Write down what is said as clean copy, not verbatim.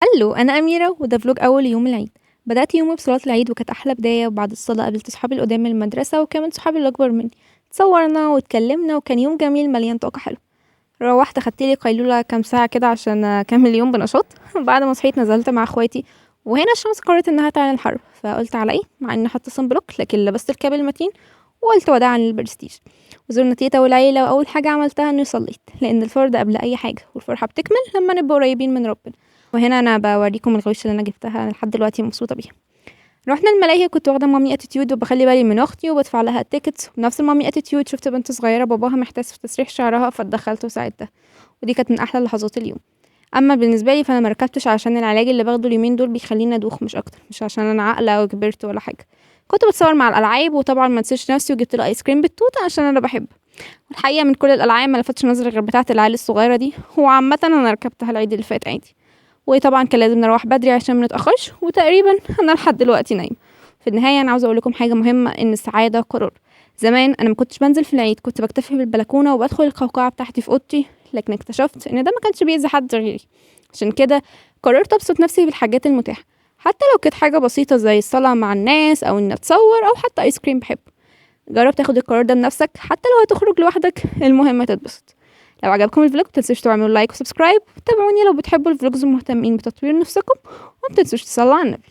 الو، انا اميره وده فلوج اول يوم العيد. بدات يومي بصلاه العيد وكانت احلى بدايه، وبعد الصلاه قابلت صحابي القدام من المدرسه وكمان صحابي الاكبر مني. اتصورنا واتكلمنا وكان يوم جميل مليان طاقه حلوه. روحت خدت لي قيلوله كام ساعه كده عشان اكمل اليوم بنشاط. بعد ما صحيت نزلت مع اخواتي، وهنا الشمس قررت انها تعلن حر، فقلت على ايه مع اني حاطه صن بلوك، لكن لبست الكاب المتين وقلت وداعا للبرستيج. وزرنا تيتا والعيلة، وأول حاجة عملتها إني صليت، لأن الفرض قبل أي حاجة، والفرحة بتكمل لما نبقى قريبين من ربنا. وهنا أنا بوريكم الغوش اللي أنا جبتها، أنا لحد دلوقتي مبسوطة بيها. رحنا الملاهي، كنت واخدة مامي اتيتيود وبخلي بالي من أختي وبدفع لها التيكتس، ونفس المامي اتيتيود شفت بنت صغيرة باباها محتاس في تسريح شعرها فاتدخلت وساعدتها، ودي كانت من أحلى لحظات اليوم. أما بالنسبة لي فأنا مركبتش عشان العلاج اللي باخده اليومين دول بيخليني أدوخ مش أكتر، مش عشان أنا عاقلة أو كبرت ولا حاجة. كنت بتصور مع الألعاب، وطبعا ما نسيتش نفسي وجبت له آيس كريم بالتوتة عشان أنا بحبه. والحقيقة من كل الألعاب ما لفتش نظري غير بتاعة العيال الصغيرة دي، وعامة أنا ركبتها العيد اللي فات عادي. وطبعا كان لازم نروح بدري عشان منتأخرش، وتقريبا أنا لحد دلوقتي نايمة. في النهاية أنا عاوزة أقول لكم حاجة مهمة، إن السعادة قرار. زمان أنا ما كنتش بنزل في العيد، كنت بكتفي بالبلكونة وبدخل القوقعة بتاعتي في أوضتي، لكن اكتشفت إن ده ما كانش بيأذي حد غيري. عشان كده قررت أبسط نفسي بالحاجات المتاحة، حتى لو كانت حاجة بسيطة زي الصلاة مع الناس أو إني أتصور أو حتى آيس كريم بحبه. جرب تاخد القرار ده بنفسك، حتى لو هتخرج لوحدك المهم تتبسط. لو عجبكم الفلوج متنسوش تعملوا لايك وسبسكرايب، وتابعوني لو بتحبوا الفلوجز ومهتمين بتطوير نفسكم، ومتنسوش تصلوا على النبي.